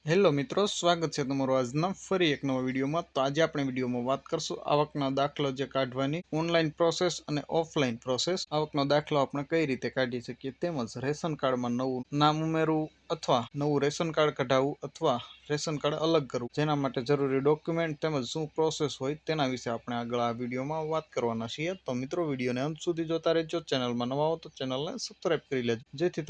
Hello મિત્રો, સ્વાગત છે તમારું આજના ફરી એક નવા વિડીયોમાં। તો આજે આપણે વિડીયોમાં વાત કરશું આવકનો દાખલો જે કાઢવાની ઓનલાઈન પ્રોસેસ અને ઓફલાઈન પ્રોસેસ। આવકનો દાખલો આપણે કઈ રીતે કાઢી શકીએ, તેમજ રેશન કાર્ડમાં નવું નામ ઉમેરવું અથવા નવું રેશન કાર્ડ કઢાવવું અથવા રેશન કાર્ડ અલગ કરવું, જેના માટે જરૂરી ડોક્યુમેન્ટ તેમજ શું પ્રોસેસ હોય તેના વિશે આપણે આગળ આ વિડીયોમાં વાત કરવાના છીએ। તો મિત્રો, વિડીયોને અંત સુધી જોતા રહેજો। ચેનલમાં નવા હો તો ચેનલને સબસ્ક્રાઇબ કરી લેજો, જેથી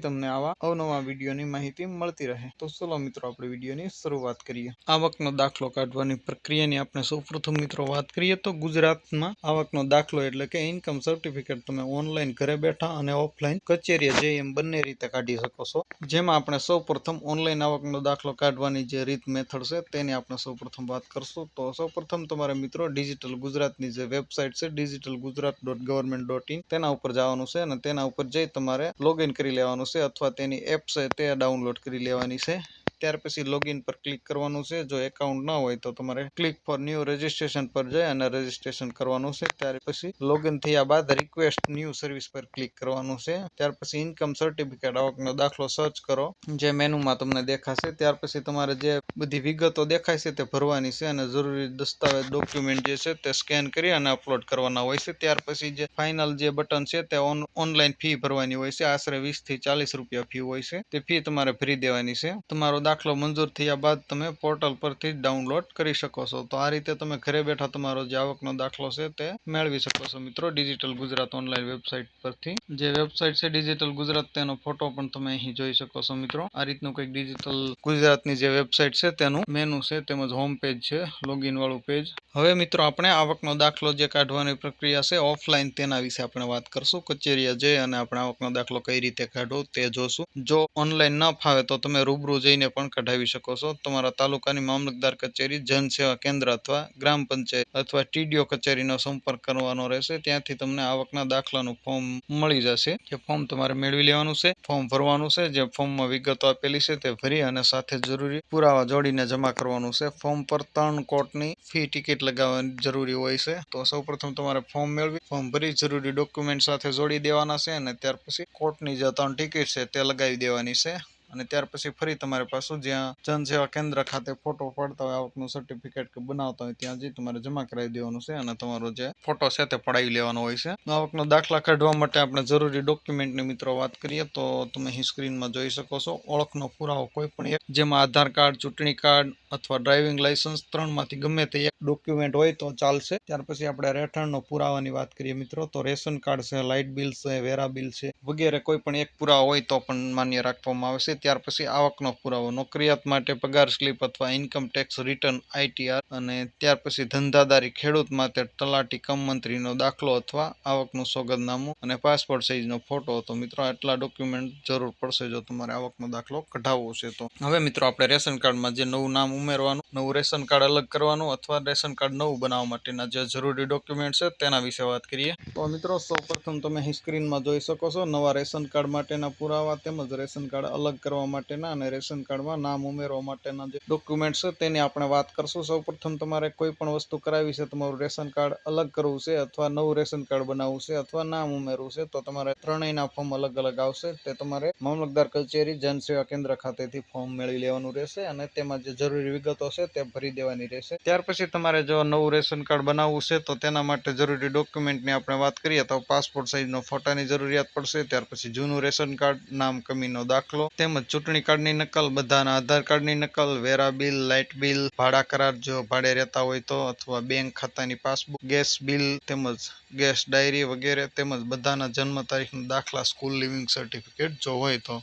તમને આવા અવનવા વિડીયોની માહિતી મળતી રહે। તો ચલો મિત્રો, આપણે વિડીયોની શરૂઆત કરીએ। આવકનો દાખલો કાઢવાની પ્રક્રિયાની આપણે સૌપ્રથમ મિત્રો વાત કરીએ તો ગુજરાતમાં આવકનો દાખલો એટલે કે ઇન્કમ સર્ટિફિકેટ તમે ઓનલાઈન ઘરે બેઠા અને ઓફલાઈન કચેરીએ જઈ એમ બંને રીતે કાઢી શકો છો। જેમાં આપણે સૌપ્રથમ ઓનલાઈન આવકનો દાખલો કાઢવાની જે રીત મેથડ છે તેની આપણે સૌપ્રથમ વાત કરશું। તો સૌપ્રથમ તમારે મિત્રો ડિજિટલ ગુજરાતની જે વેબસાઇટ છે digitalgujarat.government.in તેના ઉપર જવાનું છે અને તેના ઉપર જઈ તમારે લોગિન કરી લેવાનું છે અથવા તેની એપ છે તે ડાઉનલોડ કરી લેવાની છે। ત્યાર પછી લોગિન પર ક્લિક કરવાનું છે। જો એકાઉન્ટ ના હોય તો તમારે ક્લિક ફોર ન્યૂ રજિસ્ટ્રેશન પર જઈ અને રજિસ્ટ્રેશન કરવાનું છે। ત્યાર પછી લોગિન થયા બાદ રિક્વેસ્ટ ન્યૂ સર્વિસ પર ક્લિક કરવાનું છે। ત્યાર પછી ઇન્કમ સર્ટિફિકેટ આવકનો દાખલો સર્ચ કરો, જે મેનુમાં તમને દેખાશે। ત્યાર પછી તમારે જે બધી વિગતો દેખાય છે તે ભરવાની છે અને જરૂરી દસ્તાવેજ ડોક્યુમેન્ટ જે છે તે સ્કેન કરી અને અપલોડ કરવાના હોય છે। ત્યાર પછી જે ફાઇનલ જે બટન છે તે ઓનલાઈન ફી ભરવાની હોય છે। આશરે 20 થી 40 રૂપિયા ફી હોય છે, તે ફી તમારે ભરી દેવાની છે। તમારો દાખલો મંજૂર થયા બાદ તમે પોર્ટલ પરથી ડાઉનલોડ કરી શકો છો। તો આ રીતે તમે ઘરે બેઠા તમારો જે આવકનો દાખલો છે તે મેળવી શકો છો મિત્રો, ડિજિટલ ગુજરાત ઓનલાઈન વેબસાઇટ પરથી। જે વેબસાઇટ છે ડિજિટલ ગુજરાત, તેનો ફોટો પણ તમે અહીં જોઈ શકો છો મિત્રો। આ રીતનું કંઈક ડિજિટલ ગુજરાતની જે વેબસાઇટ છે તેનું મેનુ છે તેમજ હોમ પેજ છે, લોગિન વાળું પેજ। હવે મિત્રો, આપણે આવકનો દાખલો જે કાઢવાની પ્રક્રિયા છે ઓફલાઈન, તેના વિશે આપણે વાત કરશું। કચેરીએ જઈ અને આપણે આવકનો દાખલો કઈ રીતે કાઢવો તે જોશું। જો ઓનલાઈન ન ફાવે તો તમે રૂબરૂ જઈને પણ કઢાવી શકો છો। તમારા તાલુકાની મામલતદાર કચેરી, જનસેવા કેન્દ્ર અથવા ગ્રામ પંચાયત અથવા ટીડીઓ કચેરીનો સંપર્ક કરવાનો રહેશે। ત્યાંથી તમને આવકના દાખલાનું ફોર્મ મળી જશે। જે ફોર્મ તમારે મેળવી લેવાનું છે, ફોર્મ ભરવાનું છે। જે ફોર્મમાં વિગતો આપેલી છે તે ભરી અને સાથે જરૂરી પુરાવા જોડીને જમા કરવાનું છે। ફોર્મ પર 3 કોટની ફી ટિકિટ લગાવવાની જરૂરી હોય છે। તો સૌપ્રથમ તમારે ફોર્મ મેળવી, ફોર્મ ભરી જરૂરી ડોક્યુમેન્ટ સાથે જોડી દેવાના છે અને ત્યાર પછી કોર્ટની જે 3 ટિકિટ છે તે લગાવી દેવાની છે। અને ત્યાર પછી ફરી તમારે પાછું જ્યાં જનસેવા કેન્દ્ર ખાતે ફોટો પાડતા હોય, આવકનું સર્ટિફિકેટ બનાવતા હોય, ત્યાં જઈ તમારે જમા કરાવી દેવાનું છે અને તમારો જે ફોટો છે તે પડાવી લેવાનો હોય છે। આવકનો દાખલા કાઢવા માટે આપણે જરૂરી ડોક્યુમેન્ટની મિત્રો વાત કરીએ તો તમે અહીં સ્ક્રીનમાં જોઈ શકો છો। ઓળખનો પુરાવો કોઈ પણ એક, જેમાં આધાર કાર્ડ, ચૂંટણી કાર્ડ અથવા ડ્રાઇવિંગ લાયસન્સ 3માંથી ગમે તે એક ડોક્યુમેન્ટ હોય તો ચાલશે। ત્યાર પછી આપણે રહેઠાણનો પુરાવાની વાત કરીએ મિત્રો, તો રેશન કાર્ડ છે, લાઇટ બિલ છે, વેરા બિલ છે વગેરે કોઈ પણ એક પુરાવો હોય તો પણ માન્ય રાખવામાં આવશે। ત્યાર પછી આવકનો પુરાવો, નોકરિયાત માટે પગાર સ્લીપ અથવા ઇન્કમ ટેક્સ રિટર્ન ITR, અને ત્યાર પછી ધંધાદારી ખેડૂત માટે તલાટી કમ મંત્રીનો દાખલો અથવા આવકનું સોગંદનામું અને પાસપોર્ટ સાઇઝનો ફોટો। તો મિત્રો, આટલા ડોક્યુમેન્ટ જરૂર પડશે જો તમારે આવકનો દાખલો કઢાવવો છે તો। હવે મિત્રો, આપણે રેશન કાર્ડમાં જે નવું નામ ઉમેરવાનું, નવું રેશન કાર્ડ અલગ કરવાનું અથવા રેશન કાર્ડ નવું બનાવવા માટેના જે જરૂરી ડોક્યુમેન્ટ છે તેના વિશે વાત કરીએ તો મિત્રો, સૌપ્રથમ તમે અહીં સ્ક્રીનમાં જોઈ શકો છો નવા રેશન કાર્ડ માટેના પુરાવા તેમજ રેશન કાર્ડ અલગ કરવા માટેના અને રેશન કાર્ડમાં નામ ઉમેરવા માટેના જે ડોક્યુમેન્ટ છે તેની આપણે વાત કરશું। સૌપ્રથમ તમારે કોઈ પણ વસ્તુ કરાવી છે, તમારું રેશન કાર્ડ અલગ કરવું છે અથવા નવું રેશન કાર્ડ બનાવવું છે અથવા નામ ઉમેરવું છે, તો તમારે ત્રણેયના ફોર્મ અલગ અલગ આવશે। તે તમારે મામલતદાર કચેરી, જનસેવા કેન્દ્ર ખાતેથી ફોર્મ મેળવી લેવાનું રહેશે અને તેમાં જે જરૂરી વિગતો છે તે ભરી દેવાની રહેશે। ત્યાર પછી તમારે જો નવું રેશન કાર્ડ બનાવવું છે તો તેના માટે જરૂરી ડોક્યુમેન્ટની આપણે વાત કરીએ તો પાસપોર્ટ સાઇઝનો ફોટાની જરૂરિયાત પડશે। ત્યાર પછી જૂનું રેશન કાર્ડ, નામ કમીનો દાખલો તેમજ ચૂંટણી કાર્ડની નકલ, બધાના આધાર કાર્ડની નકલ, વેરા બિલ, લાઇટ બિલ, ભાડા કરાર જો ભાડે રહેતા હોય તો, અથવા બેંક ખાતાની પાસબુક, ગેસ બિલ તેમજ ગેસ ડાયરી વગેરે, તેમજ બધાના જન્મ તારીખના દાખલા, સ્કૂલ લિવિંગ સર્ટિફિકેટ જો હોય તો।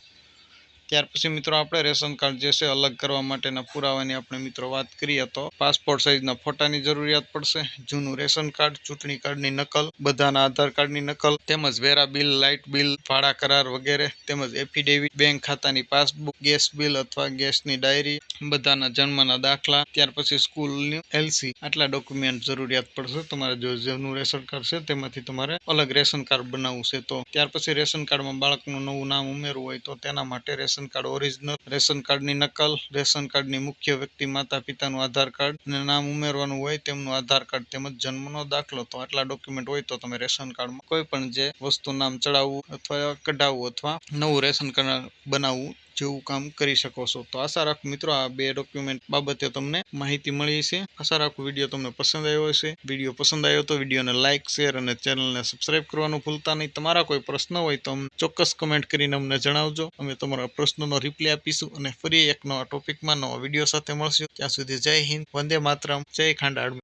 ત્યાર પછી મિત્રો, આપણે રેશન કાર્ડ જે છે અલગ કરવા માટેના પુરાવાની આપણે મિત્રો વાત કરીએ તો પાસપોર્ટ સાઇઝના ફોટાની જરૂરિયાત પડશે, જૂનું રેશન કાર્ડ, ચૂંટણી કાર્ડની નકલ, બધાના આધાર કાર્ડની નકલ તેમજ વેરા બિલ, લાઇટ બિલ, ભાડા કરાર વગેરે, તેમજ એફિડેવિટ, બેંક ખાતાની પાસબુક, ગેસ બિલ અથવા ગેસની ડાયરી, બધાના જન્મના દાખલા, ત્યાર પછી સ્કૂલની LC, આટલા ડોક્યુમેન્ટ જરૂરિયાત પડશે તમારે જો જૂનું રેશન કાર્ડ છે તેમાંથી તમારે અલગ રેશન કાર્ડ બનાવવું છે તો। ત્યાર પછી રેશન કાર્ડમાં બાળકનું નવું નામ ઉમેરવું હોય તો તેના માટે રેશન કાર્ડ ઓરિજિનલ, રેશન કાર્ડની નકલ, રેશન કાર્ડની મુખ્ય વ્યક્તિ માતા પિતાનું આધાર કાર્ડ અને નામ ઉમેરવાનું હોય તેમનું આધાર કાર્ડ તેમજ જન્મનો દાખલો। તો આટલા ડોક્યુમેન્ટ હોય તો તમે રેશન કાર્ડમાં કોઈ પણ જે વસ્તુ નામ ચડાવવું અથવા કઢાવવું અથવા નવું રેશન કાર્ડ બનાવવું જેવું કામ કરી શકો છો। તો આશા રાખું મિત્રો આ 2 ડોક્યુમેન્ટ બાબતે તમને માહિતી મળી છે। આશા રાખું વિડીયો તમને પસંદ આવ્યો હશે। વિડીયો પસંદ આવ્યો તો વિડીયોને લાઇક, શેર અને ચેનલને સબસ્ક્રાઇબ કરવાનું ભૂલતા નહીં। તમારા કોઈ પ્રશ્ન હોય તો ચોક્કસ કમેન્ટ કરીને અમને જણાવજો। અમે તમારા પ્રશ્નોનો રિપ્લાય આપીશું અને ફરી એક નવા ટોપિકમાં નવા વિડીયો સાથે મળશું। ત્યાં સુધી જય હિન્દ, વંદે માતરમ, જય ખાંડાળ।